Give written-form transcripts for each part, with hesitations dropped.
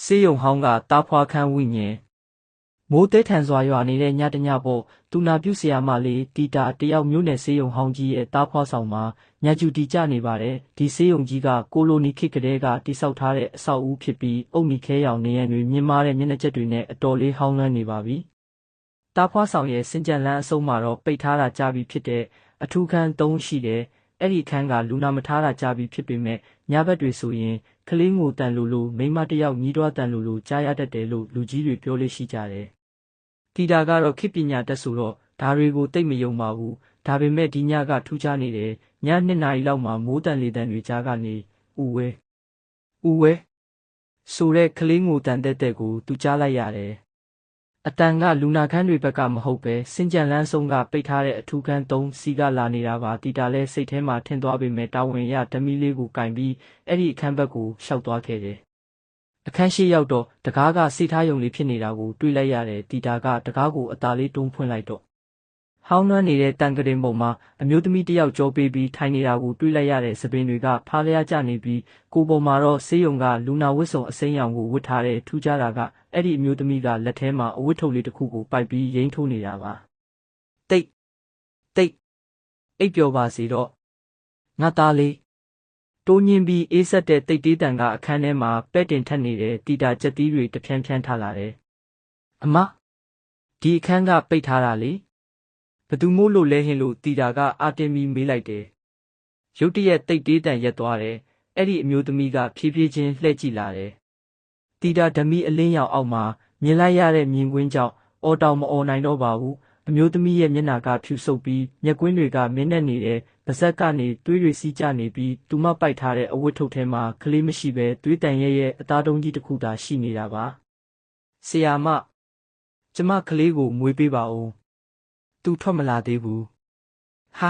ဆေးရုံဟောင်းကတားဖွားခန်းဝိညာဉ်မိုးတဲထန်စွာရွာနေတဲ့ညတညပေါ့သူနာပြုဆရာမလေးတီတာတယောက်မျိုးနယ်ဆေးရုံဟောင်းကြီးရဲ့တားဖွားဆောင်မှာညကျူတီကျနေပါတယ်ဒီဆေးရုံကြီးကကိုလိုနီခေတ်ကလေးကတိစောက်ထားတဲ့အဆောက်အဦဖြစ်ပြီးအုတ်နီခဲရောင်နေရံတွေမြင့်မားတဲ့မျက်နှာချက်တွေနဲ့အတော်လေးဟောင်းလန်းနေပါပြီတားဖွားဆောင်ရဲ့စင်ကြံလန်းအစုံမှာတော့ပိတ်ထားတာကြာပြီဖြစ်တဲ့အထူးခန်း၃ရှိတယ်အဲ့ဒီခန်းကလူနာမထားတာကြာပြီဖြစ်ပေမဲ့ညဘက်တွေဆိုရင်ကလေးငိုတန်လိုမိမတယောက်ညီးတွားတန်လိုကြားရတတ်တယ်လို့လူကြီးတွေပြောလို့ရှိကြတယ်။တီတာကတော့ခေတ်ပညာတတ်ဆိုတော့ဒါတွေကိုသိမ့်မယုံပါဘူး။ဒါပေမဲ့ဒီညကထူးခြားနေတယ်။ည2 နာရီလောက်မှာမိုးတန်လေတန်တွေကြားကနေဦးဝဲဆိုတဲ့ကလေးငိုတန်တဲ့ကိုသူကြားလိုက်ရတယ်။အတန်ကလူနာခန်းတွေဘက်ကမဟုတ်ပဲစင်ကြံလန်းဆုံးကပိတ်ထားတဲ့အထူးခန်း3စီကလာနေတာပါတီတာလည်းစိတ်ထဲမှာထင်သွားပေမဲ့တာဝန်ရဓမီလေးကိုကင်ပြီးအဲ့ဒီအခန်းဘက်ကိုရှောက်သွားခဲ့တယ်အခန်းရှိရောက်တော့တကားကစိတ်ထားယုံလေးဖြစ်နေတာကိုတွေးလိုက်ရတယ်တီတာကတကားကိုအသာလေးတွန်းဖွင့်လိုက်တော့ဟောင်းနှွမ်းနေတဲ့တန်ကရင်ပုံမှာအမျိုးသမီးတယောက်ကြောပေးပြီးထိုင်နေတာကိုတွေးလိုက်ရတဲ့သပင်တွေကဖားလျားကျနေပြီးကိုယ်ပေါ်မှာတော့ဆေးရုံကလူနာဝတ်စုံအစိမ်းရောင်ကိုဝတ်ထားတဲ့ထူးခြားတာကအဲ့ဒီအမျိုးသမီးကလက်ထဲမှာအဝတ်ထုတ်လေးတစ်ခုကိုပိုက်ပြီးရိမ့်ထိုးနေတာပါတိတ်အိပ်ပျော်ပါစေတော့ငါသားလေးတိုးညင်းပြီးအေးဆက်တဲ့တိတ်တေးတန်ကအခန်းထဲမှာပဲ့တင်ထက်နေတဲ့တီတာကြက်သီးတွေတဖြန်းဖြန်းထားလာတယ်အမဒီအခန်းကပိတ်ထားတာလေဘသူမို့လို့လဲဟင်လို့တီတာကအာတင်မီမေးလိုက်တယ်ရုတ်တရက်တိတ်တေးတန်ရက်သွားတယ်အဲ့ဒီအမျိုးသမီးကဖြည်းဖြည်းချင်းလှည့်ကြည့်လာတယ်တီတာဓမီအလင်းရောင်အောက်မှာမြင်လိုက်ရတဲ့မြင်ကွင်းကြောင့်အော်တောင်မအော်နိုင်တော့ပါဘူးအမျိုးသမီးရဲ့မျက်နှာကဖြူဆုပ်ပြီးမျက်ကွင်းတွေကမင်းနဲ့နေတယ်ပါးစပ်ကနေသွေးတွေစီးကျနေပြီးသူမပိုက်ထားတဲ့အဝတ်ထုတ်ထဲမှာကလေးမရှိပဲသွေးတန်ရဲ့အသားတုံးကြီးတစ်ခုသာရှိနေတာပါဆရာမကျမကလေးကိုမွေးပေးပါဦးသူထွက်မလာသေးဘူးဟာ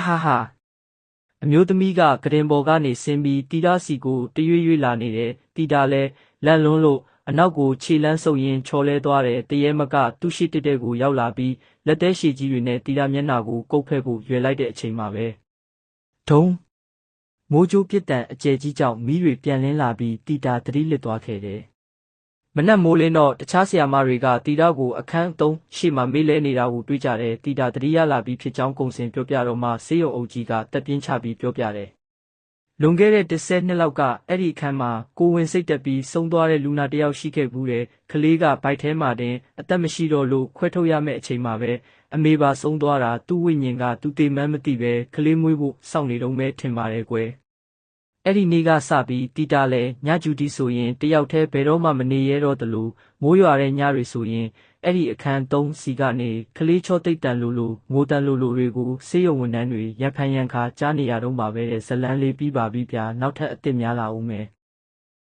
အမျိုးသမီးကကရင်ပေါ်ကနေဆင်းပြီးတီတာစီကိုတရွေ့လာနေတယ်တီတာလည်းလက်လွန်းလို့အနောက်ကိုခြေလန်းဆုပ်ရင်းချော်လဲသွားတယ်တရေမကသူ့ရှိတက်တဲ့ကိုရောက်လာပြီးလက်သေးရှည်ကြီးတွေနဲ့တီတာမျက်နှာကိုကုတ်ဖက်ဖို့ရွယ်လိုက်တဲ့အချိန်မှာပဲဒုံမိုးကြိုးပြစ်တန်အကျယ်ကြီးကြောင့်မီးတွေပြန်လင်းလာပြီးတီတာသတိလစ်သွားခဲ့တယ်မနက်မိုးလင်းတော့တခြားဆရာမတွေကတီတာကိုအခန်း3ရှေ့မှာမေးလဲနေတာကိုတွေးကြတယ်တီတာသတိရလာပြီးဖြစ်ကြောင်းကုံစင်ပြောပြတော့မှဆေးရုံအုပ်ကြီးကတက်ပြင်းချပြီးပြောပြတယ်လွန်ခဲ့တဲ့10 နှစ်လောက်ကအဲ့ဒီအခန်းမှာကိုဝင်စိတ်တက်ပြီးဆုံးသွားတဲ့လူနာတယောက်ရှိခဲ့ဘူးတယ်ကလေးကဗိုက်ထဲမှာတင်အသက်မရှိတော့လို့ခွဲထုတ်ရမယ့်အချိန်မှာပဲအမေပါဆုံးသွားတာသူ့ဝိညာဉ်ကသူတေမှန်းမသိပဲကလေးမွေးဖို့စောင့်နေတော့မဲထင်ပါတယ်ကွယ်အဲ့ဒီနေ့ကစပြီးတီတာလည်းညကျူတီဆိုရင်တယောက်တည်းဘယ်တော့မှမနေရတော့သလိုမိုးရွာတဲ့ညတွေဆိုရင်အဲ့ဒီအခန်း3စီကနေကလေးချောတိတ်တန်လိုငိုတန်လိုတွေကိုဆေးရုံဝန်ထမ်းတွေရန်ဖန်ရန်ခါကြားနေရတော့မှာပဲဇလန်းလေးပြီးပါပြီဗျာနောက်ထပ်အစ်စ်များလာဦးမယ်